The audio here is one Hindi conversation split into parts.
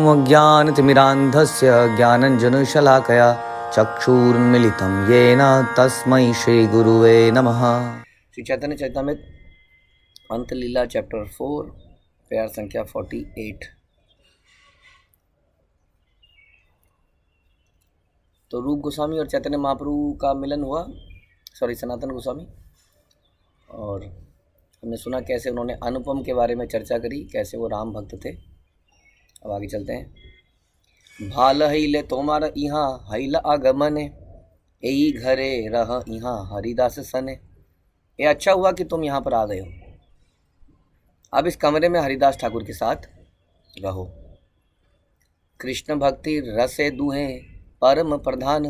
अज्ञानतिमिरान्धस्य ज्ञानञ्जनशलाकया चक्षुरुन्मीलितं येन तस्मै श्रीगुरुवे नमः। श्री चैतन्य चरितामृत अंतलीला चैप्टर 4 प्यार संख्या 48। तो रूप गोस्वामी और चैतन्य महाप्रभु का मिलन हुआ, सनातन गोस्वामी, और हमने सुना कैसे उन्होंने अनुपम के बारे में चर्चा करी, कैसे वो राम भक्त थे। अब आगे चलते हैं। भाल हईले तोमार यहाँ हईल आगमने, यही घरे रह यहाँ हरिदास सने। ये अच्छा हुआ कि तुम यहाँ पर आ गए हो, अब इस कमरे में हरिदास ठाकुर के साथ रहो। कृष्ण भक्ति रसे दुहे परम प्रधान,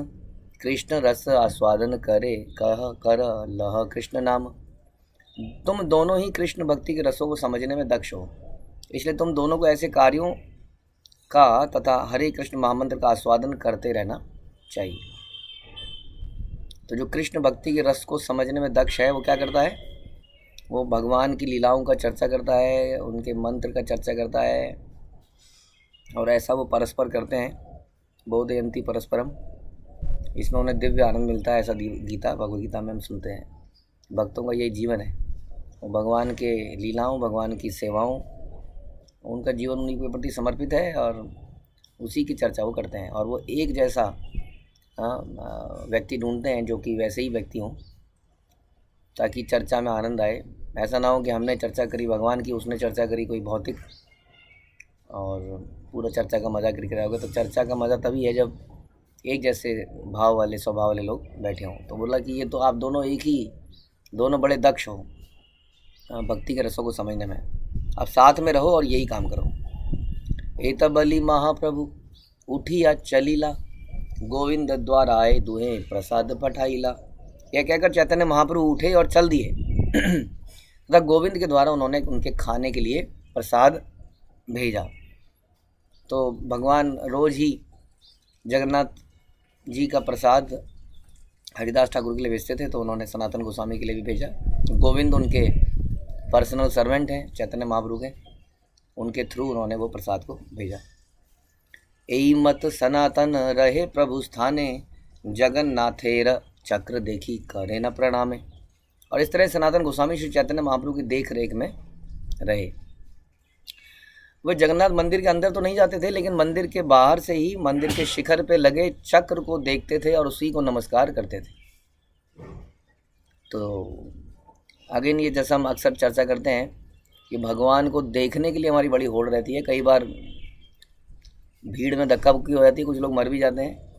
कृष्ण रस आस्वादन करे कह कर लह कृष्ण नाम। तुम दोनों ही कृष्ण भक्ति के रसों को समझने में दक्ष हो, इसलिए तुम दोनों को ऐसे कार्यों का तथा हरे कृष्ण महामंत्र का आस्वादन करते रहना चाहिए। तो जो कृष्ण भक्ति के रस को समझने में दक्ष है वो क्या करता है? वो भगवान की लीलाओं का चर्चा करता है, उनके मंत्र का चर्चा करता है, और ऐसा वो परस्पर करते हैं। बोधयंती परस्परम, इसमें उन्हें दिव्य आनंद मिलता है, ऐसा गीता भगवद गीता में हम सुनते हैं। भक्तों का यही जीवन है, वो भगवान के लीलाओं, भगवान की सेवाओं, उनका जीवन उन्हीं के प्रति समर्पित है और उसी की चर्चा वो करते हैं। और वो एक जैसा व्यक्ति ढूंढते हैं जो कि वैसे ही व्यक्ति हों, ताकि चर्चा में आनंद आए। ऐसा ना हो कि हमने चर्चा करी भगवान की, उसने चर्चा करी कोई भौतिक, और पूरा चर्चा का मज़ा करके रहोगे। तो चर्चा का मज़ा तभी है जब एक जैसे भाव वाले, स्वभाव वाले लोग बैठे हों। तो बोला कि ये तो आप दोनों एक ही, दोनों बड़े दक्ष हो भक्ति के रसों को समझने में, अब साथ में रहो और यही काम करो। एतबली महाप्रभु उठिया चलीला, गोविंद द्वारा आए दुहे प्रसाद पठाईला। यह कहकर चैतन्य महाप्रभु उठे और चल दिए तथा गोविंद के द्वारा उन्होंने उनके खाने के लिए प्रसाद भेजा। तो भगवान रोज़ ही जगन्नाथ जी का प्रसाद हरिदास ठाकुर के लिए भेजते थे, तो उन्होंने सनातन गोस्वामी के लिए भी भेजा। गोविंद उनके पर्सनल सर्वेंट हैं, चैतन्य महाप्रभु के, उनके थ्रू उन्होंने वो प्रसाद को भेजा। एई मत सनातन रहे प्रभु स्थाने, जगन्नाथेर चक्र देखी करे न प्रणामे। और इस तरह सनातन गोस्वामी श्री चैतन्य महाप्रभु की देख रेख में रहे। वे जगन्नाथ मंदिर के अंदर तो नहीं जाते थे, लेकिन मंदिर के बाहर से ही मंदिर के शिखर पे लगे चक्र को देखते थे और उसी को नमस्कार करते थे। तो अगेन ये जैसा हम अक्सर चर्चा करते हैं कि भगवान को देखने के लिए हमारी बड़ी होड़ रहती है। कई बार भीड़ में धक्का मुक्की हो जाती है, कुछ लोग मर भी जाते हैं,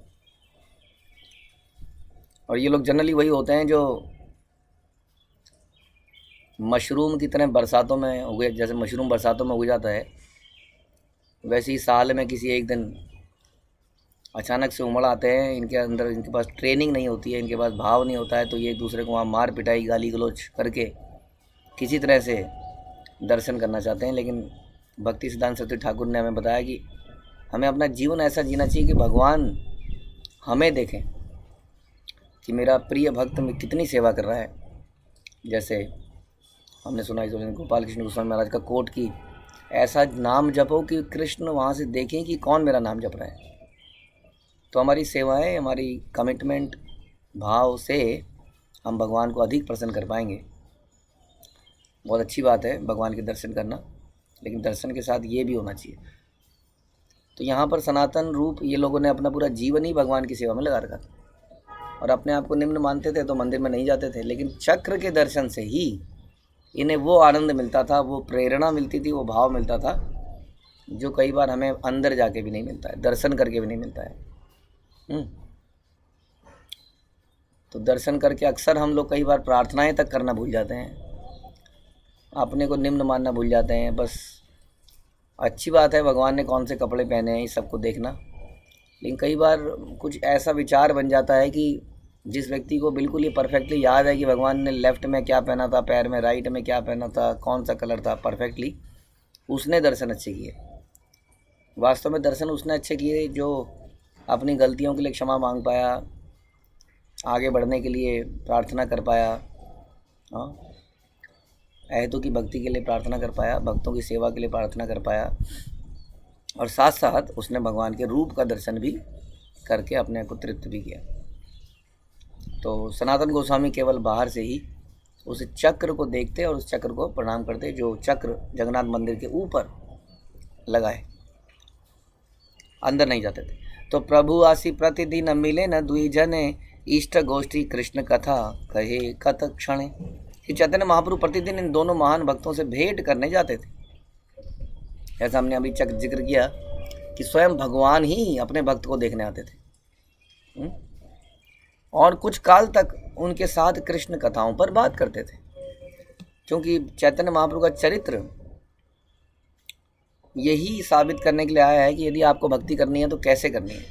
और ये लोग जनरली वही होते हैं जो मशरूम की तरह बरसातों में उगे, जैसे मशरूम बरसातों में उग जाता है, वैसे ही साल में किसी एक दिन अचानक से उमड़ आते हैं। इनके अंदर, इनके पास ट्रेनिंग नहीं होती है, इनके पास भाव नहीं होता है, तो ये एक दूसरे को वहाँ मार पिटाई, गाली गलौज करके किसी तरह से दर्शन करना चाहते हैं। लेकिन भक्ति सिद्धांत सरस्वती ठाकुर ने हमें बताया कि हमें अपना जीवन ऐसा जीना चाहिए कि भगवान हमें देखें कि मेरा प्रिय भक्त में कितनी सेवा कर रहा है। जैसे हमने सुना इस गोपाल कृष्ण गोस्वामी महाराज का कोट कि ऐसा नाम जपो कि कृष्ण वहाँ से देखें कि कौन मेरा नाम जप रहा है। तो हमारी सेवाएं, हमारी कमिटमेंट भाव से हम भगवान को अधिक प्रसन्न कर पाएंगे। बहुत अच्छी बात है भगवान के दर्शन करना, लेकिन दर्शन के साथ ये भी होना चाहिए। तो यहाँ पर सनातन रूप ये लोगों ने अपना पूरा जीवन ही भगवान की सेवा में लगा रखा था, और अपने आप को निम्न मानते थे तो मंदिर में नहीं जाते थे। लेकिन चक्र के दर्शन से ही इन्हें वो आनंद मिलता था, वो प्रेरणा मिलती थी, वो भाव मिलता था जो कई बार हमें अंदर जाके भी नहीं मिलता है, दर्शन करके भी नहीं मिलता है। तो दर्शन करके अक्सर हम लोग कई बार प्रार्थनाएं तक करना भूल जाते हैं, अपने को निम्न मानना भूल जाते हैं। बस अच्छी बात है भगवान ने कौन से कपड़े पहने हैं ये सबको देखना, लेकिन कई बार कुछ ऐसा विचार बन जाता है कि जिस व्यक्ति को बिल्कुल ये परफेक्टली याद है कि भगवान ने लेफ़्ट में क्या पहना था, पैर में राइट में क्या पहना था, कौन सा कलर था, परफेक्टली उसने दर्शन अच्छे किए। वास्तव में दर्शन उसने अच्छे किए जो अपनी गलतियों के लिए क्षमा मांग पाया, आगे बढ़ने के लिए प्रार्थना कर पाया, अहतों की भक्ति के लिए प्रार्थना कर पाया, भक्तों की सेवा के लिए प्रार्थना कर पाया, और साथ साथ उसने भगवान के रूप का दर्शन भी करके अपने को तृप्त भी किया। तो सनातन गोस्वामी केवल बाहर से ही उस चक्र को देखते और उस चक्र को प्रणाम करते, जो चक्र जगन्नाथ मंदिर के ऊपर लगा है, अंदर नहीं जाते थे। तो प्रभु आसी प्रतिदिन मिले न दुई जने, इष्ट गोष्ठी कृष्ण कथा कहे कत क्षणे। श्री चैतन्य महाप्रभु प्रतिदिन इन दोनों महान भक्तों से भेंट करने जाते थे। ऐसा हमने अभी जिक्र किया कि स्वयं भगवान ही अपने भक्त को देखने आते थे और कुछ काल तक उनके साथ कृष्ण कथाओं पर बात करते थे, क्योंकि चैतन्य महाप्रभु का चरित्र यही साबित करने के लिए आया है कि यदि आपको भक्ति करनी है तो कैसे करनी है,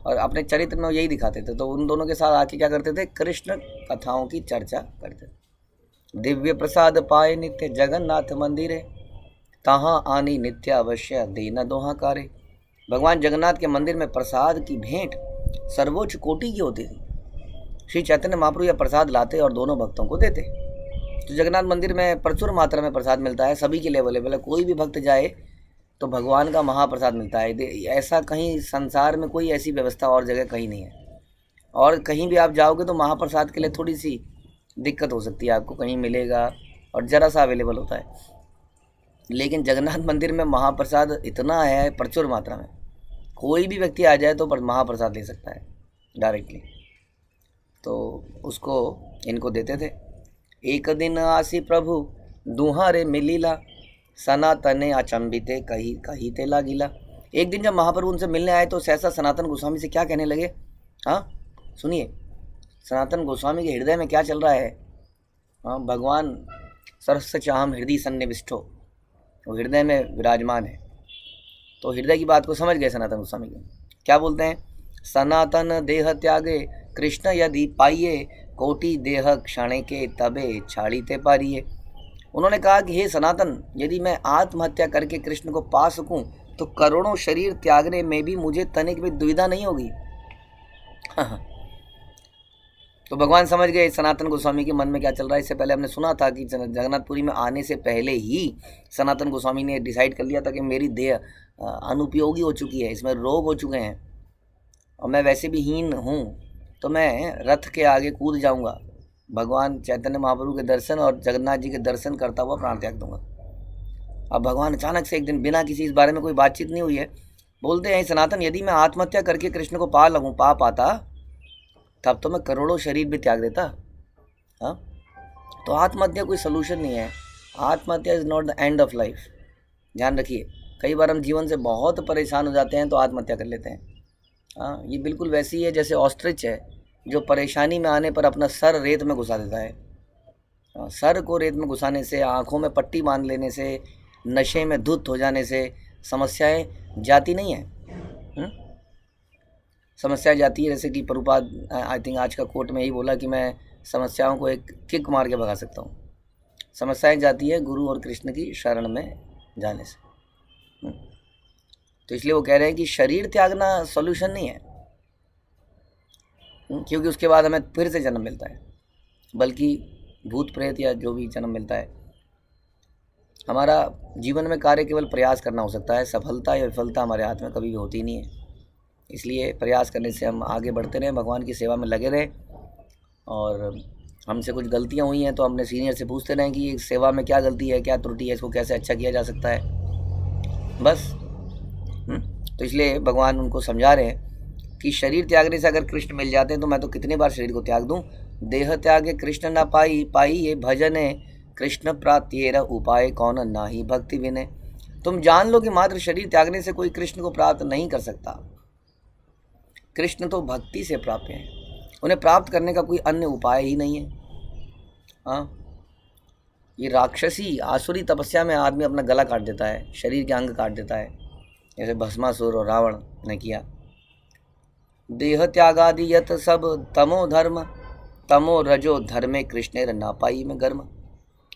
और अपने चरित्र में यही दिखाते थे। तो उन दोनों के साथ आके क्या करते थे, कृष्ण कथाओं की चर्चा करते थे। दिव्य प्रसाद पाए नित्य जगन्नाथ मंदिरे, तहाँ आनी नित्य अवश्य देना दोहाकारे। भगवान जगन्नाथ के मंदिर में प्रसाद की भेंट सर्वोच्च कोटि की होती थी। श्री चैतन्य महाप्रभु यह प्रसाद लाते और दोनों भक्तों को देते। तो जगन्नाथ मंदिर में प्रचुर मात्रा में प्रसाद मिलता है, सभी के लिए अवेलेबल है। कोई भी भक्त जाए तो भगवान का महाप्रसाद मिलता है। ऐसा कहीं संसार में कोई ऐसी व्यवस्था और जगह कहीं नहीं है। और कहीं भी आप जाओगे तो महाप्रसाद के लिए थोड़ी सी दिक्कत हो सकती है, आपको कहीं मिलेगा और ज़रा सा अवेलेबल होता है, लेकिन जगन्नाथ मंदिर में महाप्रसाद इतना है प्रचुर मात्रा में, कोई भी व्यक्ति आ जाए तो महाप्रसाद ले सकता है डायरेक्टली। तो उसको इनको देते थे। एक दिन आसी प्रभु दुहारे मिलीला, सनातने अचंबिते कही ते लागिला। एक दिन जब महाप्रभु उनसे मिलने आए तो सहसा सनातन गोस्वामी से क्या कहने लगे। हाँ सुनिए, सनातन गोस्वामी के हृदय में क्या चल रहा है। हाँ, भगवान सरस चाहम हृदय सन्निविष्टो, वो हृदय में विराजमान है। तो हृदय की बात को समझ गए सनातन गोस्वामी के। क्या बोलते हैं, सनातन देह त्यागे कृष्ण यदि पाइये, कोटि देह क्षणे के तबे छाड़ीते पारिये। उन्होंने कहा कि हे सनातन, यदि मैं आत्महत्या करके कृष्ण को पा सकूं तो करोड़ों शरीर त्यागने में भी मुझे तनिक भी दुविधा नहीं होगी। तो भगवान समझ गए सनातन गोस्वामी के मन में क्या चल रहा है। इससे पहले हमने सुना था कि जगन्नाथपुरी में आने से पहले ही सनातन गोस्वामी ने डिसाइड कर लिया था कि मेरी देह अनुपयोगी हो चुकी है, इसमें रोग हो चुके हैं और मैं वैसे भी हीन हूँ, तो मैं रथ के आगे कूद जाऊँगा, भगवान चैतन्य महाप्रभु के दर्शन और जगन्नाथ जी के दर्शन करता हुआ प्राण त्याग दूंगा। अब भगवान अचानक से एक दिन, बिना किसी इस बारे में कोई बातचीत नहीं हुई है, बोलते हैं सनातन, यदि मैं आत्महत्या करके कृष्ण को पा पाता तब तो मैं करोड़ों शरीर भी त्याग देता। हाँ, तो आत्महत्या कोई सलूशन नहीं है। आत्महत्या is not the end of life. ध्यान रखिए, कई बार हम जीवन से बहुत परेशान हो जाते हैं तो आत्महत्या कर लेते हैं। हाँ, ये बिल्कुल वैसी है जैसे ऑस्ट्रिच है जो परेशानी में आने पर अपना सर रेत में घुसा देता है। सर को रेत में घुसाने से, आँखों में पट्टी बांध लेने से, नशे में धुत हो जाने से समस्याएं जाती नहीं है। समस्याएं जाती है, जैसे कि प्रभुपाद आई थिंक आज का कोर्ट में ही बोला कि मैं समस्याओं को एक किक मार के भगा सकता हूँ। समस्याएं जाती है गुरु और कृष्ण की शरण में जाने से। तो इसलिए वो कह रहे हैं कि शरीर त्यागना सॉल्यूशन नहीं है, क्योंकि उसके बाद हमें फिर से जन्म मिलता है, बल्कि भूत प्रेत या जो भी जन्म मिलता है। हमारा जीवन में कार्य केवल प्रयास करना हो सकता है, सफलता या विफलता हमारे हाथ में कभी भी होती नहीं है। इसलिए प्रयास करने से हम आगे बढ़ते रहें, भगवान की सेवा में लगे रहें, और हमसे कुछ गलतियां हुई हैं तो हमने सीनियर से पूछते रहें कि सेवा में क्या गलती है, क्या त्रुटि है, इसको कैसे अच्छा किया जा सकता है, बस। तो इसलिए भगवान उनको समझा रहे हैं कि शरीर त्यागने से अगर कृष्ण मिल जाते हैं तो मैं तो कितने बार शरीर को त्याग दूं। देह त्यागे कृष्ण न पाई ये भजने, कृष्ण प्राप्त्येर उपाय कौन नाही भक्ति विनय। तुम जान लो कि मात्र शरीर त्यागने से कोई कृष्ण को प्राप्त नहीं कर सकता। कृष्ण तो भक्ति से प्राप्त हैं, उन्हें प्राप्त करने का कोई अन्य उपाय ही नहीं है। हाँ, ये राक्षसी आसुरी तपस्या में आदमी अपना गला काट देता है, शरीर के अंग काट देता है, जैसे भस्मासुर और रावण ने किया। देह त्यागादि यत सब तमो धर्म, तमो रजो धर्मे कृष्णेर ना पाई में गर्म।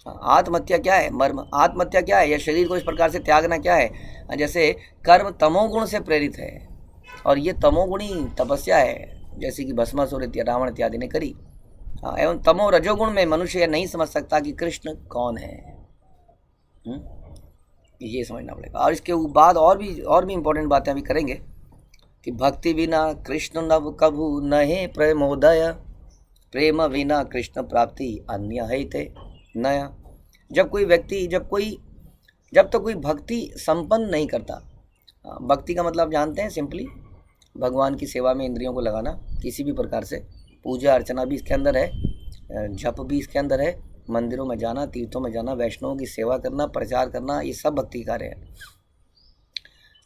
आत्महत्या क्या है, मर्म। आत्महत्या क्या है, या शरीर को इस प्रकार से त्यागना क्या है, जैसे कर्म तमोगुण से प्रेरित है और ये तमोगुणी तपस्या है, जैसे कि भस्मासुर रावण इत्यादि ने करी। एवं तमो रजोगुण में मनुष्य यह नहीं समझ सकता कि कृष्ण कौन है। ये समझना पड़ेगा। और इसके बाद और भी इम्पोर्टेंट बातें अभी करेंगे कि भक्ति बिना कृष्ण नव कभु नहे प्रेमोदय, प्रेम बिना कृष्ण प्राप्ति अन्य है ते नया। जब तक कोई भक्ति संपन्न नहीं करता, भक्ति का मतलब जानते हैं, सिंपली भगवान की सेवा में इंद्रियों को लगाना किसी भी प्रकार से, पूजा अर्चना भी इसके अंदर है, जप भी इसके अंदर है, मंदिरों में जाना, तीर्थों में जाना, वैष्णवों की सेवा करना, प्रचार करना, ये सब भक्ति कार्य है।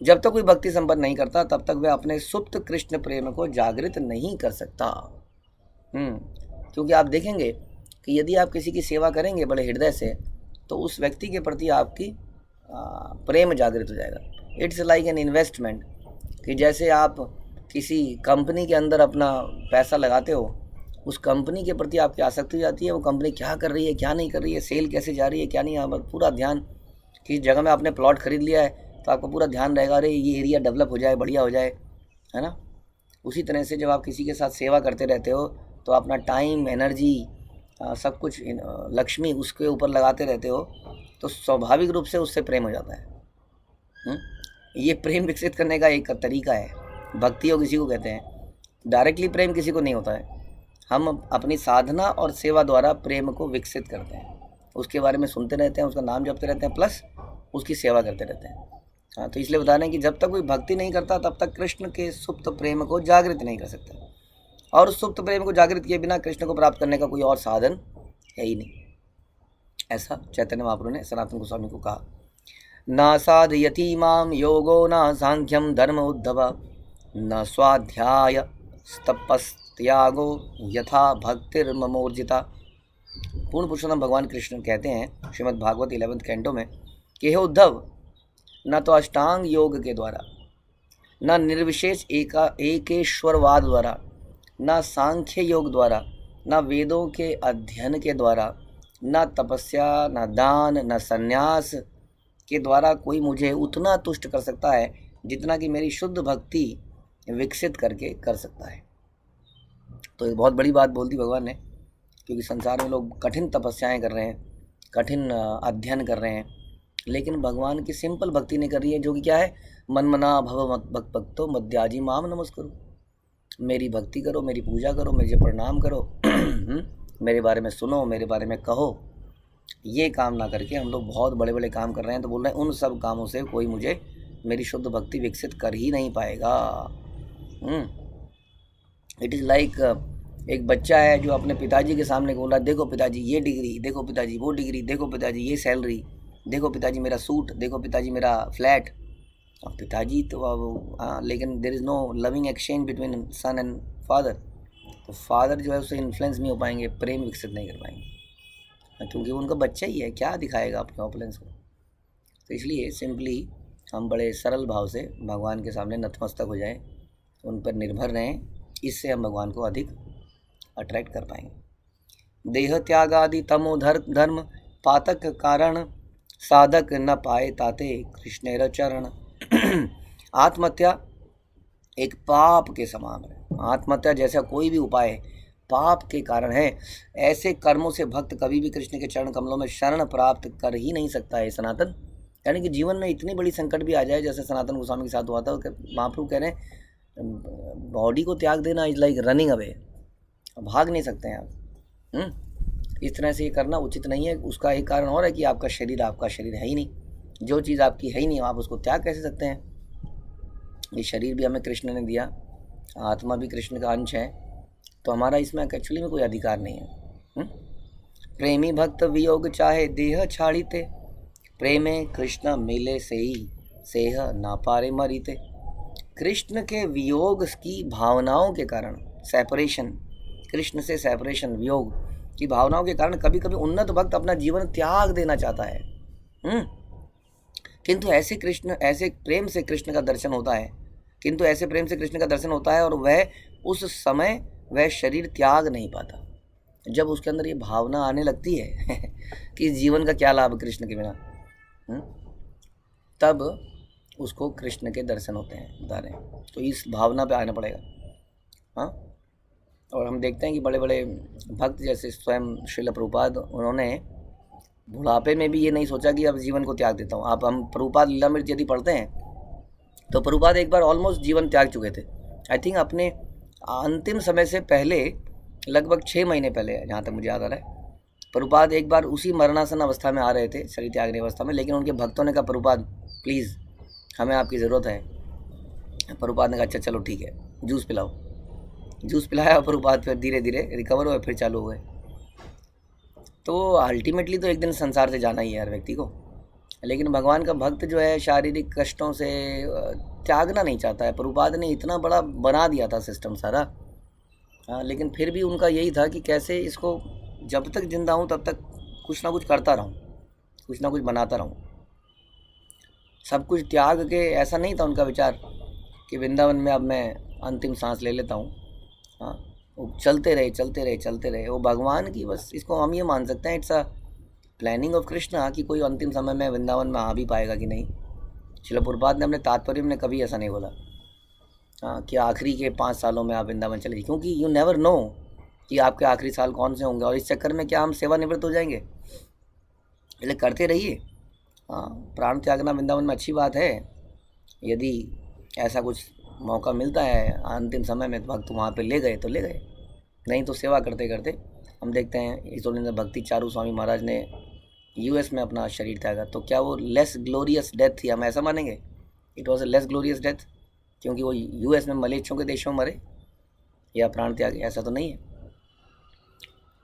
जब तक कोई भक्ति संपन्न नहीं करता तब तक वह अपने सुप्त कृष्ण प्रेम को जागृत नहीं कर सकता। क्योंकि आप देखेंगे कि यदि आप किसी की सेवा करेंगे बड़े हृदय से, तो उस व्यक्ति के प्रति आपकी प्रेम जागृत हो जाएगा। इट्स लाइक एन इन्वेस्टमेंट, कि जैसे आप किसी कंपनी के अंदर अपना पैसा लगाते हो, उस कंपनी के प्रति आपकी आसक्ति हो जाती है, वो कंपनी क्या कर रही है, क्या नहीं कर रही है, सेल कैसे जा रही है, क्या नहीं, आप पूरा ध्यान, किस जगह में आपने प्लॉट खरीद लिया है तो आपका पूरा ध्यान रहेगा, अरे ये एरिया डेवलप हो जाए, बढ़िया हो जाए, है ना। उसी तरह से जब आप किसी के साथ सेवा करते रहते हो तो अपना टाइम, एनर्जी, सब कुछ, लक्ष्मी उसके ऊपर लगाते रहते हो, तो स्वाभाविक रूप से उससे प्रेम हो जाता है। ये प्रेम विकसित करने का एक तरीका है, भक्ति योग किसी को कहते हैं। डायरेक्टली प्रेम किसी को नहीं होता है, हम अपनी साधना और सेवा द्वारा प्रेम को विकसित करते हैं, उसके बारे में सुनते रहते हैं, उसका नाम जपते रहते हैं, प्लस उसकी सेवा करते रहते हैं। हाँ, तो इसलिए बता रहे हैं कि जब तक कोई भक्ति नहीं करता तब तक कृष्ण के सुप्त प्रेम को जागृत नहीं कर सकता, और उस सुप्त प्रेम को जागृत किए बिना कृष्ण को प्राप्त करने का कोई और साधन है ही नहीं। ऐसा चैतन्य महाप्रभु ने सनातन गोस्वामी को कहा। न साधयति माम योगो न सांख्यम धर्म उद्धव, न स्वाध्याय तपस्त्यागो यथा भक्तिर्ममोर्जिता। पूर्ण पुरुषोत्तम भगवान कृष्ण कहते हैं श्रीमद् भागवत 11वें कैंटो में कि हे उद्धव, न तो अष्टांग योग के द्वारा, न निर्विशेष एकेश्वरवाद द्वारा, न सांख्य योग द्वारा, न वेदों के अध्ययन के द्वारा, न तपस्या, न दान, न संन्यास के द्वारा कोई मुझे उतना तुष्ट कर सकता है जितना कि मेरी शुद्ध भक्ति विकसित करके कर सकता है। तो ये बहुत बड़ी बात बोल दी भगवान ने, क्योंकि संसार में लोग कठिन तपस्याएं कर रहे हैं, कठिन अध्ययन कर रहे हैं, लेकिन भगवान की सिंपल भक्ति नहीं कर रही है, जो कि क्या है, मन मना भव भक्तो मध्याजी माम नमस्करो, मेरी भक्ति करो, मेरी पूजा करो, मुझे प्रणाम करो, मेरे बारे में सुनो, मेरे बारे में कहो। ये काम ना करके हम लोग बहुत बड़े बड़े काम कर रहे हैं, तो बोल रहे हैं उन सब कामों से कोई मुझे मेरी शुद्ध भक्ति विकसित कर ही नहीं पाएगा। इट इज़ लाइक एक बच्चा है जो अपने पिताजी के सामने बोल रहा है, देखो पिताजी ये डिग्री, देखो पिताजी वो डिग्री, देखो पिताजी ये सैलरी, देखो पिताजी मेरा सूट, देखो पिताजी मेरा फ्लैट। अब पिताजी तो लेकिन there is no loving exchange between son and father, तो फादर जो है उससे इन्फ्लुएंस नहीं हो पाएंगे, प्रेम विकसित नहीं कर पाएंगे, क्योंकि उनका बच्चा ही है, क्या दिखाएगा अपने ऑपुलेंस को। तो इसलिए सिंपली हम बड़े सरल भाव से भगवान के सामने नतमस्तक हो जाएं, उन पर निर्भर रहें, इससे हम भगवान को अधिक अट्रैक्ट कर पाएंगे। देह त्यागादि तमोधर धर्म पातक कारण, साधक न पाए ताते कृष्णेर चरण। आत्महत्या एक पाप के समान है, आत्महत्या जैसा कोई भी उपाय पाप के कारण है। ऐसे कर्मों से भक्त कभी भी कृष्ण के चरण कमलों में शरण प्राप्त कर ही नहीं सकता है सनातन। यानी कि जीवन में इतनी बड़ी संकट भी आ जाए, जैसे सनातन गोस्वामी के साथ हुआ था, महाप्रभु कह रहे हैं बॉडी को त्याग देना इज लाइक रनिंग अवे, भाग नहीं सकते हैं आप। इस तरह से ये करना उचित नहीं है। उसका एक कारण और है कि आपका शरीर है ही नहीं, जो चीज़ आपकी है ही नहीं आप उसको त्याग कैसे सकते हैं। ये शरीर भी हमें कृष्ण ने दिया, आत्मा भी कृष्ण का अंश है, तो हमारा इसमें एक्चुअली में कोई अधिकार नहीं है। प्रेमी भक्त वियोग चाहे देह छाड़ीते, प्रेमे कृष्ण मिले से ही सेह ना पारे मरीते। कृष्ण के वियोग की भावनाओं के कारण, सेपरेशन, कृष्ण से सेपरेशन, वियोग की भावनाओं के कारण कभी कभी उन्नत भक्त अपना जीवन त्याग देना चाहता है। किंतु ऐसे प्रेम से कृष्ण का दर्शन होता है, और वह उस समय वह शरीर त्याग नहीं पाता। जब उसके अंदर ये भावना आने लगती है कि जीवन का क्या लाभ कृष्ण के बिना, तब उसको कृष्ण के दर्शन होते हैं, बता रहे हैं। तो इस भावना पे आना पड़ेगा। हाँ, और हम देखते हैं कि बड़े बड़े भक्त जैसे स्वयं श्रील प्रभुपाद, उन्होंने बुढ़ापे में भी ये नहीं सोचा कि अब जीवन को त्याग देता हूँ। आप हम प्रभुपाद लीलामृत यदि पढ़ते हैं तो प्रभुपाद एक बार ऑलमोस्ट जीवन त्याग चुके थे। आई थिंक अपने अंतिम समय से पहले लगभग 6 महीने पहले, जहाँ तक मुझे याद आ रहा है, प्रभुपाद एक बार उसी मरणासन अवस्था में आ रहे थे, शरीर त्यागने अवस्था में, लेकिन उनके भक्तों ने कहा प्रभुपाद प्लीज़ हमें आपकी ज़रूरत है। प्रभुपाद ने कहा अच्छा चलो ठीक है, जूस पिलाओ। जूस पिलाया प्रभुपाद, फिर धीरे धीरे रिकवर हुए, फिर चालू हुए। तो अल्टीमेटली तो एक दिन संसार से जाना ही है हर व्यक्ति को, लेकिन भगवान का भक्त जो है शारीरिक कष्टों से त्यागना नहीं चाहता है। प्रभुपाद ने इतना बड़ा बना दिया था सिस्टम सारा, लेकिन फिर भी उनका यही था कि कैसे इसको जब तक जिंदा हूँ तब तक कुछ ना कुछ करता रहूँ, कुछ ना कुछ बनाता रहूँ। सब कुछ त्याग के, ऐसा नहीं था उनका विचार कि वृंदावन में अब मैं अंतिम सांस ले लेता हूँ। हाँ, वो चलते रहे चलते रहे चलते रहे। वो भगवान की, बस इसको हम ये मान सकते हैं it's a planning of Krishna कि कोई अंतिम समय में वृंदावन में आ भी पाएगा कि नहीं। श्रील प्रभुपाद ने अपने तात्पर्य में कभी ऐसा नहीं बोला कि आखिरी के 5 सालों में आप वृंदावन चले, क्योंकि यू नेवर नो कि आपके आखिरी साल कौन से होंगे, और इस चक्कर में क्या हम सेवानिवृत्त हो जाएंगे। इसलिए करते रहिए। प्राण त्यागना वृंदावन में अच्छी बात है, यदि ऐसा कुछ मौका मिलता है अंतिम समय में, भक्त वहाँ पे ले गए तो ले गए, नहीं तो सेवा करते करते। हम देखते हैं ईश्वरेंद्र भक्ति चारू स्वामी महाराज ने यूएस में अपना शरीर त्यागा, तो क्या वो लेस ग्लोरियस डेथ थी? हम ऐसा मानेंगे it was a less glorious death क्योंकि वो यूएस में मलेच्छों के देशों में मरे या प्राण त्याग? ऐसा तो नहीं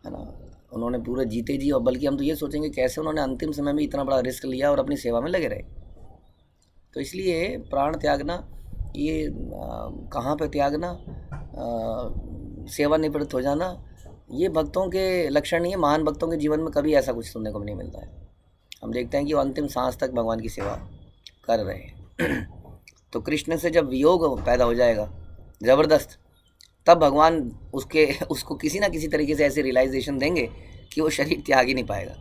है ना। उन्होंने पूरे जीते जी, और बल्कि हम तो ये सोचेंगे कैसे उन्होंने अंतिम समय में इतना बड़ा रिस्क लिया और अपनी सेवा में लगे रहे। तो इसलिए प्राण त्यागना, ये कहाँ पे त्यागना, सेवानिवृत्त हो जाना, ये भक्तों के लक्षण नहीं है। महान भक्तों के जीवन में कभी ऐसा कुछ सुनने को नहीं मिलता है। हम देखते हैं कि वो अंतिम सांस तक भगवान की सेवा कर रहे हैं। तो कृष्ण से जब वियोग पैदा हो जाएगा ज़बरदस्त, तब भगवान उसको किसी ना किसी तरीके से ऐसे रियलाइजेशन देंगे कि वो शरीर त्याग ही नहीं पाएगा।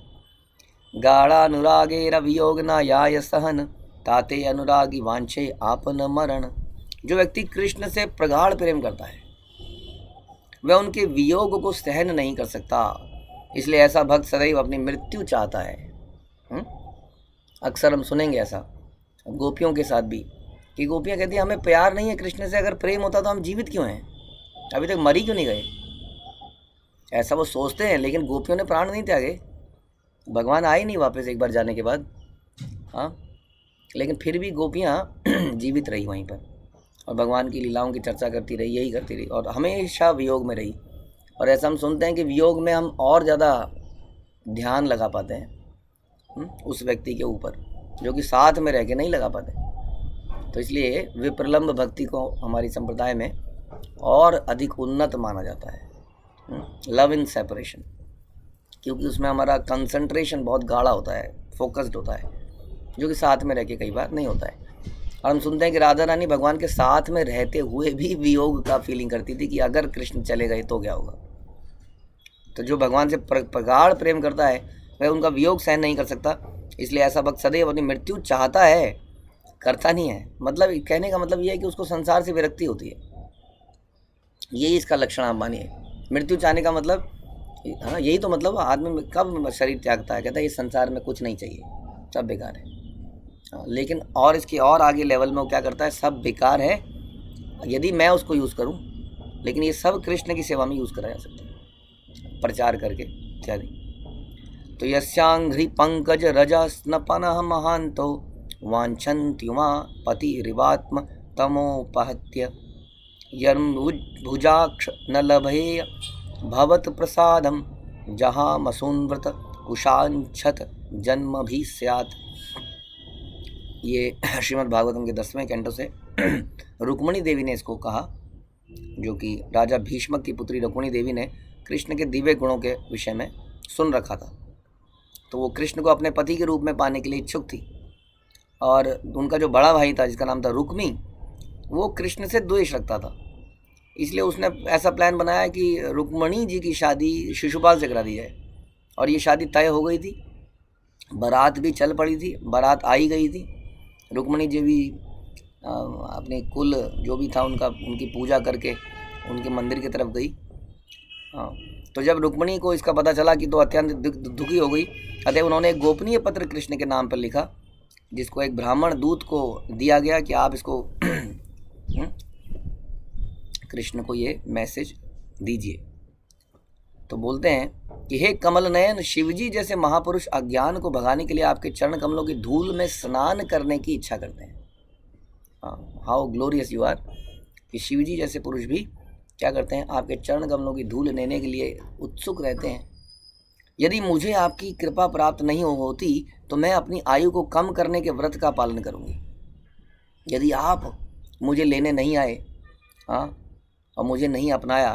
गाढ़ा अनुरागे रवियोग न याय सहन ताते अनुरागी वांछे आपन मरण। जो व्यक्ति कृष्ण से प्रगाढ़ प्रेम करता है वह उनके वियोग को सहन नहीं कर सकता, इसलिए ऐसा भक्त सदैव अपनी मृत्यु चाहता है। अक्सर हम सुनेंगे ऐसा गोपियों के साथ भी कि गोपियाँ कहती हैं हमें प्यार नहीं है कृष्ण से, अगर प्रेम होता तो हम जीवित क्यों हैं, अभी तक मरी क्यों नहीं गए। ऐसा वो सोचते हैं, लेकिन गोपियों ने प्राण नहीं त्यागे, भगवान आए नहीं वापस एक बार जाने के बाद। हाँ, लेकिन फिर भी गोपियाँ जीवित रही वहीं पर और भगवान की लीलाओं की चर्चा करती रही, यही करती रही और हमेशा वियोग में रही। और ऐसा हम सुनते हैं कि वियोग में हम और ज़्यादा ध्यान लगा पाते हैं उस व्यक्ति के ऊपर जो कि साथ में रह के नहीं लगा पाते। तो इसलिए विप्रलम्ब भक्ति को हमारी संप्रदाय में और अधिक उन्नत माना जाता है, लव इन सेपरेशन, क्योंकि उसमें हमारा कंसंट्रेशन बहुत गाढ़ा होता है, फोकस्ड होता है, जो कि साथ में रह के कई बार नहीं होता है। और हम सुनते हैं कि राधा रानी भगवान के साथ में रहते हुए भी वियोग का फीलिंग करती थी कि अगर कृष्ण चले गए तो क्या होगा। तो जो भगवान से प्रगाढ़ प्रेम करता है वह उनका वियोग सहन नहीं कर सकता, इसलिए ऐसा भक्त सदैव अपनी मृत्यु चाहता है, करता नहीं है। मतलब कहने का मतलब यह है कि उसको संसार से विरक्ति होती है, यही इसका लक्षण आप मानिए। मृत्यु चाहने का मतलब है ना, यही तो मतलब आदमी कब शरीर त्यागता है, कहता है इस संसार में कुछ नहीं चाहिए, सब बेकार है। लेकिन और इसके और आगे लेवल में वो क्या करता है, सब बेकार है यदि मैं उसको यूज़ करूं, लेकिन ये सब कृष्ण की सेवा में यूज़ करा जा सकता है, प्रचार करके इत्यादि। तो यस्यांघ्रि पंकज रजा स्नपनः महांतो वांछन्त्युमा पति रिवात्म तमोपहत्य यं भुजाक्ष न लभेय भवत प्रसादम जहाँ मसून्व्रत कुशांछत जन्म भी स्यात्। ये श्रीमद् भागवतम के 10वें कैंटो से रुक्मिणी देवी ने इसको कहा, जो कि राजा भीष्मक की पुत्री रुक्मिणी देवी ने कृष्ण के दिव्य गुणों के विषय में सुन रखा था। तो वो कृष्ण को अपने पति के रूप में पाने के लिए इच्छुक थी, और उनका जो बड़ा भाई था जिसका नाम था रुक्मी, वो कृष्ण से द्वेष रखता था। इसलिए उसने ऐसा प्लान बनाया कि रुक्मिणी जी की शादी शिशुपाल से करा दी जाए, और ये शादी तय हो गई थी, बारात भी चल पड़ी थी, बारात आई गई थी। रुक्मिणी जी भी अपने कुल जो भी था उनकी पूजा करके उनके मंदिर की तरफ गई। हाँ, तो जब रुक्मिणी को इसका पता चला कि तो अत्यंत दुखी हो गई, अतः उन्होंने एक गोपनीय पत्र कृष्ण के नाम पर लिखा, जिसको एक ब्राह्मण दूत को दिया गया कि आप इसको कृष्ण को ये मैसेज दीजिए। तो बोलते हैं कि हे कमल नयन, शिवजी जैसे महापुरुष अज्ञान को भगाने के लिए आपके चरण कमलों की धूल में स्नान करने की इच्छा करते हैं। हाउ ग्लोरियस यू आर, कि शिवजी जैसे पुरुष भी क्या करते हैं, आपके चरण कमलों की धूल लेने के लिए उत्सुक रहते हैं। यदि मुझे आपकी कृपा प्राप्त नहीं होती तो मैं अपनी आयु को कम करने के व्रत का पालन करूँगी। यदि आप मुझे लेने नहीं आए, और मुझे नहीं अपनाया,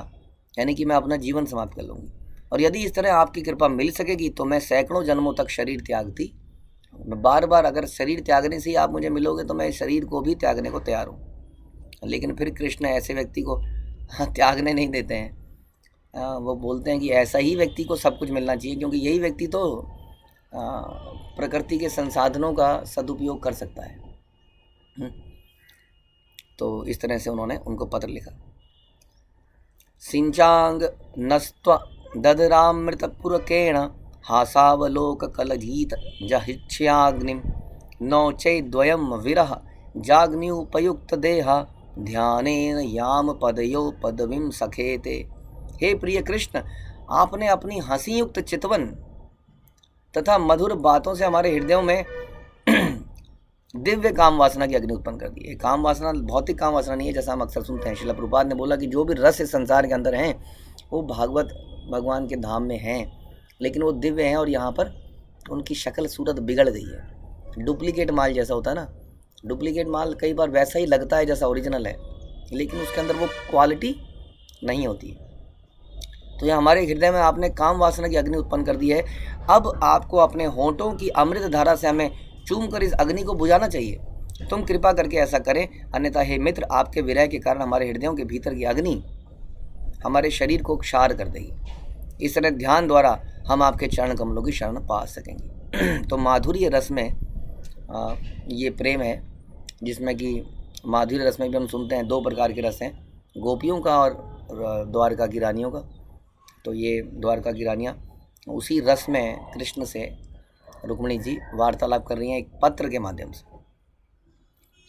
यानी कि मैं अपना जीवन समाप्त कर लूँगी। और यदि इस तरह आपकी कृपा मिल सकेगी तो मैं सैकड़ों जन्मों तक शरीर त्यागती, मैं बार बार, अगर शरीर त्यागने से ही आप मुझे मिलोगे तो मैं इस शरीर को भी त्यागने को तैयार हूँ। लेकिन फिर कृष्ण ऐसे व्यक्ति को त्यागने नहीं देते हैं। वो बोलते हैं कि ऐसा ही व्यक्ति को सब कुछ मिलना चाहिए, क्योंकि यही व्यक्ति तो प्रकृति के संसाधनों का सदुपयोग कर सकता है। तो इस तरह से उन्होंने उनको पत्र लिखा। सिंचांग नस्त्व ददरामृतपुरकेण हासावलोक कलधीत जहिष्याग्निम नौचैद्वयं विरह जाग्न्युपयुक्त देहा ध्यानेन याम पदयो पदवीं सखेते। हे प्रिय कृष्ण, आपने अपनी हंसी युक्त चितवन तथा मधुर बातों से हमारे हृदयों में दिव्य काम वासना की अग्नि उत्पन्न कर दी है। काम वासना भौतिक काम वासना नहीं है, जैसा हम अक्सर सुनते हैं। श्रील प्रभुपाद ने बोला कि जो भी रस इस संसार के अंदर हैं वो भागवत भगवान के धाम में हैं, लेकिन वो दिव्य हैं और यहाँ पर उनकी शक्ल सूरत बिगड़ गई है। डुप्लीकेट माल जैसा होता है ना, डुप्लीकेट माल कई बार वैसा ही लगता है जैसा ओरिजिनल है, लेकिन उसके अंदर वो क्वालिटी नहीं होती है। तो यह हमारे हृदय में आपने काम वासना की अग्नि उत्पन्न कर दी है। अब आपको अपने होंठों की अमृत धारा से हमें चूम कर इस अग्नि को बुझाना चाहिए। तुम कृपा करके ऐसा करें, अन्यथा हे मित्र, आपके विरह के कारण हमारे हृदयों के भीतर की अग्नि हमारे शरीर को क्षार कर देगी। इस तरह ध्यान द्वारा हम आपके चरण कमलों की शरण पा सकेंगे। तो माधुर्य रस में ये प्रेम है, जिसमें कि माधुर्य रस में भी हम सुनते हैं 2 प्रकार के रस हैं, गोपियों का और द्वारका की रानियों का। तो ये द्वारका की रानियाँ उसी रस में कृष्ण से रुक्मिणी जी वार्तालाप कर रही हैं एक पत्र के माध्यम से।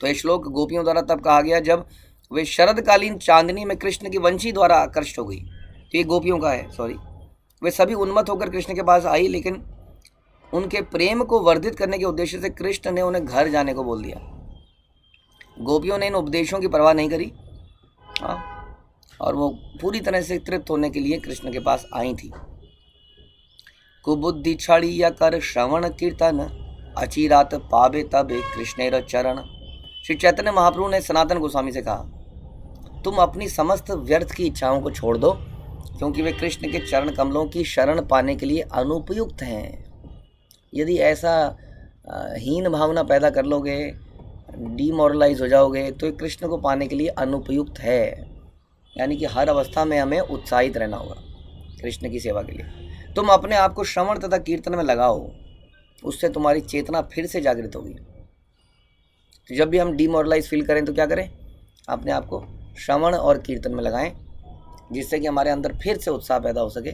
तो ये श्लोक गोपियों द्वारा तब कहा गया जब वे शरदकालीन चांदनी में कृष्ण की वंशी द्वारा आकर्षित हो गई। तो ये गोपियों का है, सॉरी। वे सभी उन्मत्त होकर कृष्ण के पास आई, लेकिन उनके प्रेम को वर्धित करने के उद्देश्य से कृष्ण ने उन्हें घर जाने को बोल दिया। गोपियों ने इन उपदेशों की परवाह नहीं करी, और वो पूरी तरह से तृप्त होने के लिए कृष्ण के पास आई थी। कुबुद्धि छड़िया कर श्रवण कीर्तन अचिरात पावे तबे कृष्णेर चरण। श्री चैतन्य महाप्रभु ने सनातन गोस्वामी से कहा, तुम अपनी समस्त व्यर्थ की इच्छाओं को छोड़ दो, क्योंकि वे कृष्ण के चरण कमलों की शरण पाने के लिए अनुपयुक्त हैं। यदि ऐसा हीन भावना पैदा कर लोगे, डीमोरलाइज हो जाओगे, तो कृष्ण को पाने के लिए अनुपयुक्त है। यानी कि हर अवस्था में हमें उत्साहित रहना होगा कृष्ण की सेवा के लिए। तुम अपने आप को श्रवण तथा कीर्तन में लगाओ, उससे तुम्हारी चेतना फिर से जागृत होगी। तो जब भी हम डीमोरलाइज फील करें तो क्या करें, अपने आप को श्रवण और कीर्तन में लगाएं, जिससे कि हमारे अंदर फिर से उत्साह पैदा हो सके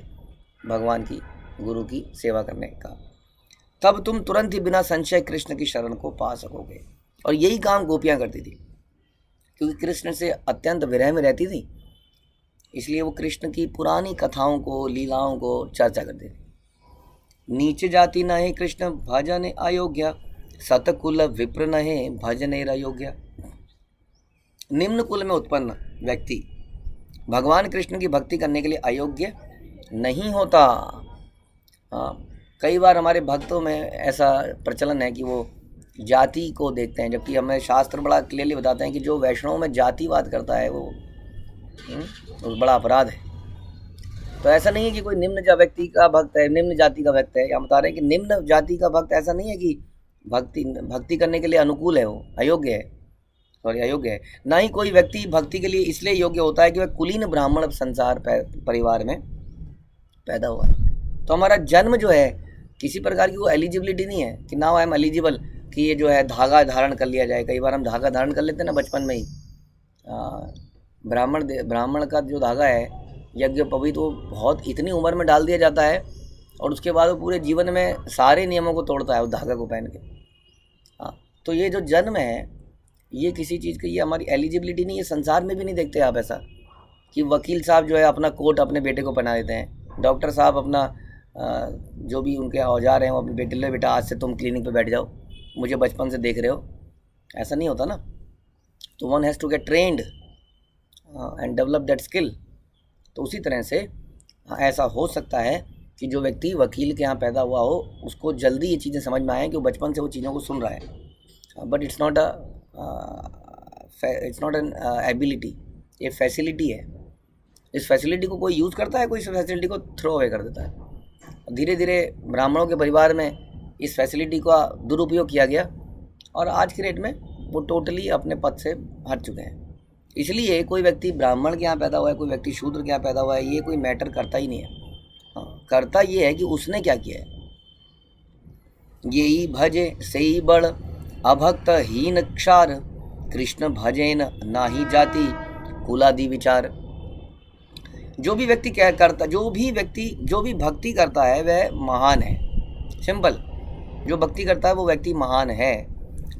भगवान की, गुरु की सेवा करने का। तब तुम तुरंत ही बिना संशय कृष्ण की शरण को पा सकोगे। और यही काम गोपियाँ करती थी, क्योंकि कृष्ण से अत्यंत विरह में रहती थी, इसलिए वो कृष्ण की पुरानी कथाओं को, लीलाओं को चर्चा करते थे। नीच जाति न है कृष्ण भजन अयोग्य, सतकुल विप्र न है भजन अयोग्य। निम्न कुल में उत्पन्न व्यक्ति भगवान कृष्ण की भक्ति करने के लिए अयोग्य नहीं होता। कई बार हमारे भक्तों में ऐसा प्रचलन है कि वो जाति को देखते हैं, जबकि हमें शास्त्र बड़ा क्लियरली बताते हैं कि जो वैष्णव में जातिवाद करता है वो बड़ा अपराध है। तो ऐसा नहीं है कि कोई निम्न व्यक्ति का भक्त है, निम्न जाति का भक्त है। या बता रहे हैं कि निम्न जाति का भक्त ऐसा नहीं है कि भक्ति करने के लिए अनुकूल है, वो अयोग्य है, सॉरी अयोग्य है। ना ही कोई व्यक्ति भक्ति के लिए इसलिए योग्य होता है कि वह कुलीन ब्राह्मण संसार परिवार में पैदा हुआ है। तो हमारा जन्म जो है किसी प्रकार की वो एलिजिबिलिटी नहीं है कि नाउ आई एम एलिजिबल कि ये जो है धागा धारण कर लिया जाए। कई बार हम धागा धारण कर लेते हैं ना बचपन में ही। ब्राह्मण का जो धागा है यज्ञोपवीत, वो बहुत इतनी उम्र में डाल दिया जाता है और उसके बाद वो पूरे जीवन में सारे नियमों को तोड़ता है उस धागा को पहन के। हाँ, तो ये जो जन्म है ये किसी चीज़ की, ये हमारी एलिजिबिलिटी नहीं है। संसार में भी नहीं देखते आप ऐसा कि वकील साहब जो है अपना कोट अपने बेटे को पहना देते हैं, डॉक्टर साहब अपना जो भी उनके औजार हैं वो अपने बेटे, ले बेटा आज से तुम क्लिनिक पे बैठ जाओ, मुझे बचपन से देख रहे हो। ऐसा नहीं होता ना। तो one has to get trained and develop that skill. तो उसी तरह से ऐसा हो सकता है कि जो व्यक्ति वकील के यहाँ पैदा हुआ हो उसको जल्दी ये चीज़ें समझ में आए कि वो बचपन से वो चीज़ों को सुन रहा है। But it's not an ability, ये फैसिलिटी है। इस फैसिलिटी को कोई यूज़ करता है, कोई इस फैसिलिटी को थ्रो अवे कर देता है। धीरे धीरे ब्राह्मणों के परिवार में इस फैसिलिटी का दुरुपयोग किया गया और आज की डेट में वो टोटली अपने पद से हट चुके हैं। इसलिए कोई व्यक्ति ब्राह्मण के यहाँ पैदा हुआ है, कोई व्यक्ति शूद्र के यहाँ पैदा हुआ है, ये कोई मैटर करता ही नहीं है। हाँ, करता ये है कि उसने क्या किया है। यही भजे सही बड़ अभक्त हीन क्षार, कृष्ण भजेन नाही जाति कुलादि विचार। जो भी व्यक्ति क्या करता, जो भी भक्ति करता है वह महान है। सिंपल, जो भक्ति करता है वो व्यक्ति महान है,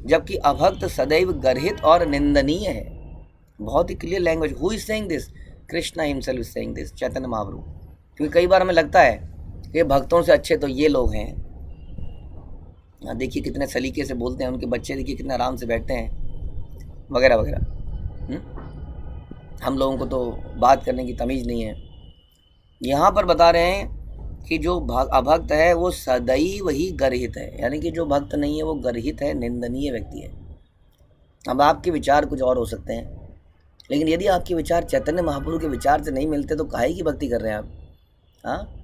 जबकि अभक्त सदैव गर्हित और निंदनीय है। बहुत ही clear language. Who is saying this? Krishna himself is saying this, Chaitanya Mahaprabhu. क्योंकि कई बार हमें लगता है कि भक्तों से अच्छे तो ये लोग हैं, देखिए कितने सलीके से बोलते हैं, उनके बच्चे देखिए कितने आराम से बैठते हैं वगैरह वगैरह। हम लोगों को तो बात करने की तमीज़ नहीं है। यहाँ पर बता रहे हैं कि जो अभक्त है वो सदैव ही गर्हित है, यानी कि जो भक्त नहीं है वो गर्हित है, निंदनीय व्यक्ति है। अब आपके विचार कुछ और हो सकते हैं, लेकिन यदि आपके विचार चैतन्य महाप्रभु के विचार से नहीं मिलते तो काहे की भक्ति कर रहे हैं आप? हाँ,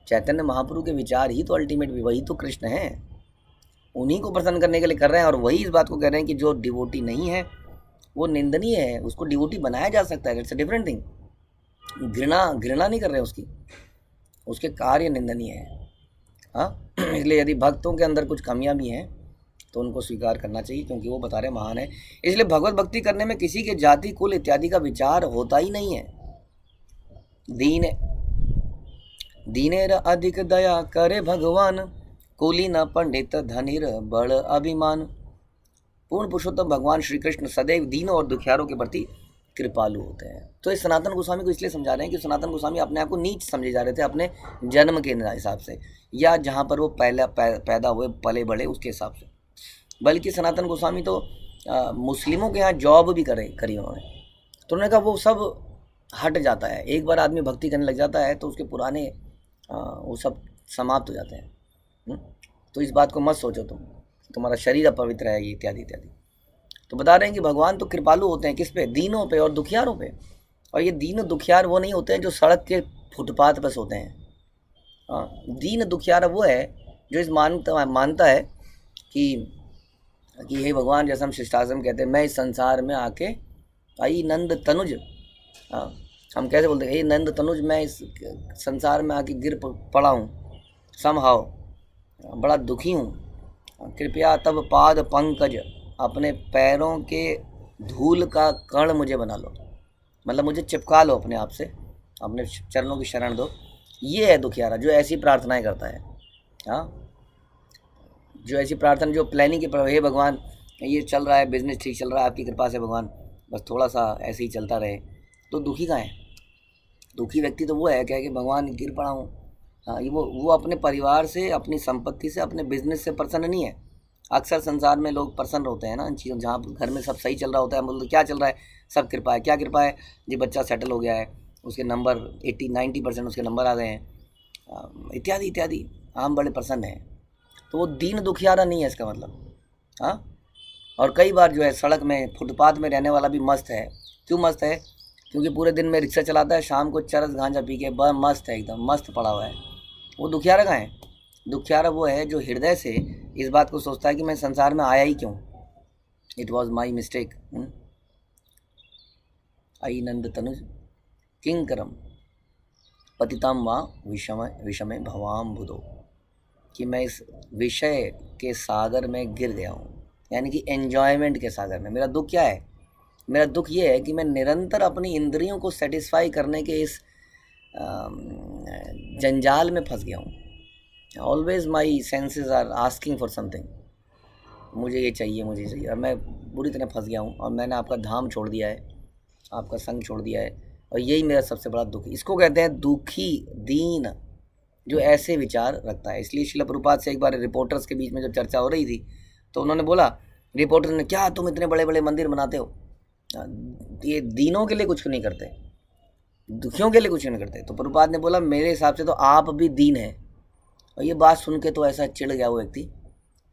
चैतन्य महाप्रभु के विचार ही तो अल्टीमेट, वही तो कृष्ण हैं, उन्हीं को प्रसन्न करने के लिए कर रहे हैं। और वही इस बात को कह रहे हैं कि जो डिवोटी नहीं है वो निंदनीय है, उसको डिवोटी बनाया जा सकता है, इट्स अ डिफरेंट थिंग। घृणा नहीं कर रहे उसकी, उसके कार्य निंदनीय है। हाँ, इसलिए यदि भक्तों के अंदर कुछ कमियां भी हैं तो उनको स्वीकार करना चाहिए, क्योंकि वो बता रहे महान है। इसलिए भगवत भक्ति करने में किसी के जाति कुल इत्यादि का विचार होता ही नहीं है। दीनेर अधिक दया करे भगवान, कुली न पंडित धनिर बड़ अभिमान। पूर्ण पुरुषोत्तम भगवान श्री कृष्ण सदैव दीनों और दुखियारों के प्रति कृपालु होते हैं। तो इस सनातन गोस्वामी को इसलिए समझा रहे हैं कि सनातन गोस्वामी अपने आप को नीच समझे जा रहे थे अपने जन्म के हिसाब से, या जहाँ पर वो पैदा हुए पले बढ़े उसके हिसाब से। बल्कि सनातन गोस्वामी तो मुस्लिमों के यहाँ जॉब भी करी उन्होंने। तो उन्होंने कहा वो सब हट जाता है, एक बार आदमी भक्ति करने लग जाता है तो उसके पुराने वो सब समाप्त हो जाते हैं। तो इस बात को मत सोचो तुम्हारा शरीर अपवित्र है, ये इत्यादि इत्यादि। तो बता रहे हैं कि भगवान तो कृपालु होते हैं किस पे? दीनों पे और दुखियारों पे। और ये दीन दुखियार वो नहीं होते हैं जो सड़क के फुटपाथ पर सोते हैं। दीन दुखियार वो है जो इस मानता है कि हे भगवान, जैसा हम शिष्टाश्रम कहते हैं, मैं इस संसार में आके आई नंद तनुज। हम कैसे बोलते हैं, हे नंद तनुज, मैं इस संसार में आके गिर पड़ा हूँ, समहाव बड़ा दुखी हूँ, कृपया तब पाद पंकज, अपने पैरों के धूल का कण मुझे बना लो, मतलब मुझे चिपका लो अपने आप से, अपने चरणों की शरण दो। ये है दुखियारा जो ऐसी प्रार्थनाएं करता है। हाँ, जो ऐसी प्रार्थना, जो प्लानिंग के, हे भगवान ये चल रहा है, बिजनेस ठीक चल रहा है आपकी कृपा से भगवान, बस थोड़ा सा ऐसे ही चलता रहे, तो दुखी कहाँ है? दुखी व्यक्ति तो वो है क्या कि भगवान गिर पड़ा हूँ। हाँ, ये वो अपने परिवार से, अपनी संपत्ति से, अपने बिजनेस से प्रसन्न नहीं है। अक्सर संसार में लोग प्रसन्न होते हैं ना इन चीज़ों, जहाँ घर में सब सही चल रहा होता है, बोलते क्या चल रहा है, सब कृपा है। क्या कृपा है जी? बच्चा सेटल हो गया है, उसके नंबर 80-90% उसके नंबर आ गए हैं, इत्यादि इत्यादि, हम बड़े प्रसन्न हैं। तो वो दीन दुखियारा नहीं है इसका मतलब। हाँ, और कई बार जो है सड़क में फुटपाथ में रहने वाला भी मस्त है। क्यों मस्त है? क्योंकि पूरे दिन में रिक्शा चलाता है, शाम को चरस गांजा पी के बड़ा मस्त है, एकदम मस्त पड़ा हुआ है। वो दुखियारा कहाँ है? दुखियारा वो है जो हृदय से इस बात को सोचता है कि मैं संसार में आया ही क्यों, इट वॉज माई मिस्टेक। आई नंद तनुज किंकरम पतितम वा विषमे भवाम बुधो, कि मैं इस विषय के सागर में गिर गया हूँ, यानी कि एन्जॉयमेंट के सागर में। मेरा दुख क्या है? मेरा दुख ये है कि मैं निरंतर अपनी इंद्रियों को सेटिस्फाई करने के इस जंजाल में फंस गया हूँ। Always my senses are asking for something, मुझे ये चाहिए, मुझे चाहिए, और मैं बुरी तरह फंस गया हूँ और मैंने आपका धाम छोड़ दिया है, आपका संग छोड़ दिया है, और यही मेरा सबसे बड़ा दुख। इसको कहते हैं दुखी दीन, जो ऐसे विचार रखता है। इसलिए शिला प्रभुपाद से एक बार रिपोर्टर्स के बीच में जब चर्चा हो रही थी तो उन्होंने बोला, रिपोर्टर ने, क्या तुम इतने बड़े बड़े मंदिर बनाते हो, ये दीनों के लिए कुछ नहीं करते, दुखियों के लिए कुछ नहीं करते। तो प्रभुपाद ने बोला, मेरे हिसाब से तो आप भी दीन है। और ये बात सुन के तो ऐसा चिढ़ गया वो व्यक्ति,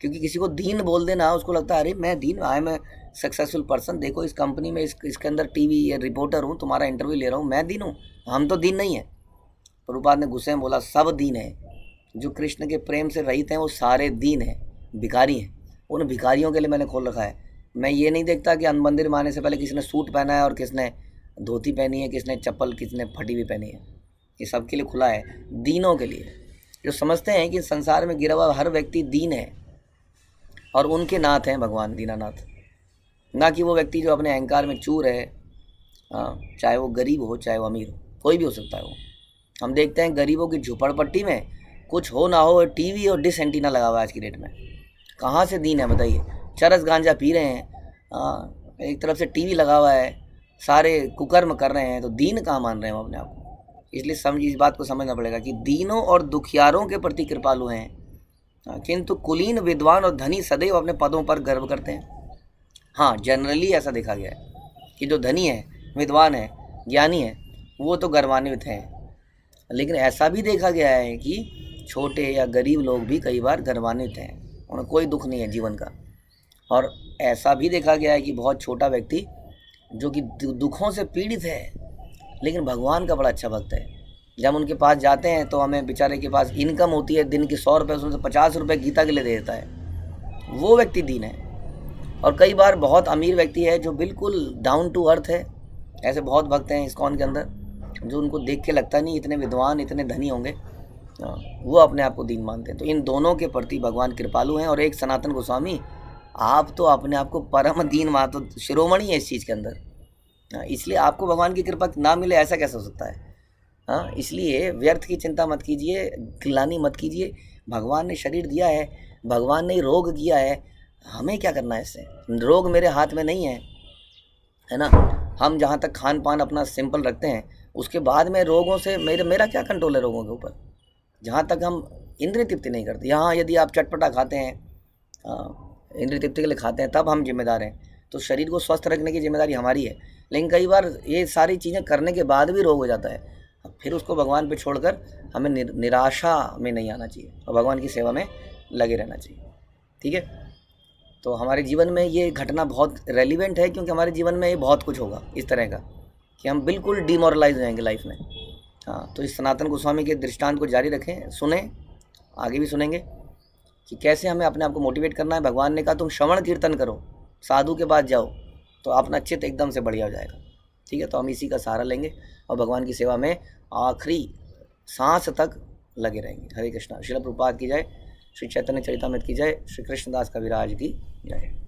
क्योंकि किसी को दीन बोल देना, उसको लगता है अरे मैं दीन, I am a successful person, देखो इस कंपनी में इसके अंदर टीवी या रिपोर्टर हूँ, तुम्हारा इंटरव्यू ले रहा हूँ, मैं दीन हूँ, हम तो दीन नहीं है। प्रभुपाद ने गुस्से में बोला, सब दीन है, जो कृष्ण के प्रेम से रहित हैं वो सारे दीन हैं, भिखारी हैं। उन भिखारियों के लिए मैंने खोल रखा है। मैं ये नहीं देखता कि मंदिर में आने से पहले किसने सूट पहना है और किसने धोती पहनी है, किसने चप्पल, किसने फटी हुई पहनी है। ये सब के लिए खुला है, दीनों के लिए, जो समझते हैं कि संसार में गिरा हुआ हर व्यक्ति दीन है और उनके नाथ हैं भगवान दीनानाथ, ना कि वो व्यक्ति जो अपने अहंकार में चूर है। चाहे वो गरीब हो चाहे वो अमीर हो, कोई भी हो सकता है वो। हम देखते हैं गरीबों की झुपड़पट्टी में कुछ हो ना हो टीवी और डिश एंटीना लगा हुआ है आज की डेट में। कहाँ से दीन है बताइए? चरस गांजा पी रहे हैं, एक तरफ से टीवी लगा हुआ है, सारे कुकर्म कर रहे हैं, तो दीन कहाँ मान रहे हैं हम अपने आप को? इसलिए इस बात को समझना पड़ेगा कि दीनों और दुखियारों के प्रति कृपालु हैं, किंतु कुलीन, विद्वान और धनी सदैव अपने पदों पर गर्व करते हैं। हाँ, जनरली ऐसा देखा गया है कि जो धनी है, विद्वान है, ज्ञानी है, वो तो गर्वान्वित हैं, लेकिन ऐसा भी देखा गया है कि छोटे या गरीब लोग भी कई बार गर्वान्वित हैं, उन्हें कोई दुख नहीं है जीवन का। और ऐसा भी देखा गया है कि बहुत छोटा व्यक्ति जो कि दुखों से पीड़ित है लेकिन भगवान का बड़ा अच्छा भक्त है, जब उनके पास जाते हैं तो हमें बेचारे के पास इनकम होती है दिन की 100 रुपये, उसमें से 50 रुपये गीता के लिए दे देता है, वो व्यक्ति दीन है। और कई बार बहुत अमीर व्यक्ति है जो बिल्कुल डाउन टू अर्थ है, ऐसे बहुत भक्त हैं इस्कॉन के अंदर जो उनको देख के लगता नहीं इतने विद्वान, इतने धनी होंगे, वो अपने आप को दीन मानते हैं। तो इन दोनों के प्रति भगवान कृपालु हैं। और एक सनातन गोस्वामी, आप तो अपने आप को परम दीन मान, तो शिरोमणि है इस चीज़ के अंदर, इसलिए आपको भगवान की कृपा ना मिले ऐसा कैसे हो सकता है? हाँ, इसलिए व्यर्थ की चिंता मत कीजिए, ग्लानि मत कीजिए। भगवान ने शरीर दिया है, भगवान ने रोग किया है, हमें क्या करना है इससे? रोग मेरे हाथ में नहीं है ना। हम जहाँ तक खान पान अपना सिंपल रखते हैं, उसके बाद में रोगों से मेरा क्या कंट्रोल है रोगों के ऊपर? जहाँ तक हम इंद्रिय तृप्ति नहीं करते। यहाँ यदि आप चटपटा खाते हैं, इंद्रिय तृप्ति के लिए खाते हैं, तब हम जिम्मेदार हैं। तो शरीर को स्वस्थ रखने की जिम्मेदारी हमारी है, लेकिन कई बार ये सारी चीज़ें करने के बाद भी रोग हो जाता है, फिर उसको भगवान पे छोड़कर हमें निराशा में नहीं आना चाहिए और भगवान की सेवा में लगे रहना चाहिए। ठीक है, तो हमारे जीवन में ये घटना बहुत रेलिवेंट है, क्योंकि हमारे जीवन में ये बहुत कुछ होगा इस तरह का कि हम बिल्कुल डिमोरलाइज हो जाएंगे लाइफ में। हाँ, तो इस सनातन गोस्वामी के दृष्टांत को जारी रखें, सुने, आगे भी सुनेंगे कि कैसे हमें अपने आप को मोटिवेट करना है। भगवान ने कहा तुम श्रवण कीर्तन करो, साधु के पास जाओ, तो अपना चित्त एकदम से बढ़िया हो जाएगा। ठीक है, तो हम इसी का सहारा लेंगे और भगवान की सेवा में आखिरी सांस तक लगे रहेंगे। हरे कृष्णा। श्रील प्रभुपाद की जय, श्री चैतन्य चरितामृत की जय, श्री कृष्णदास कविराज की जय।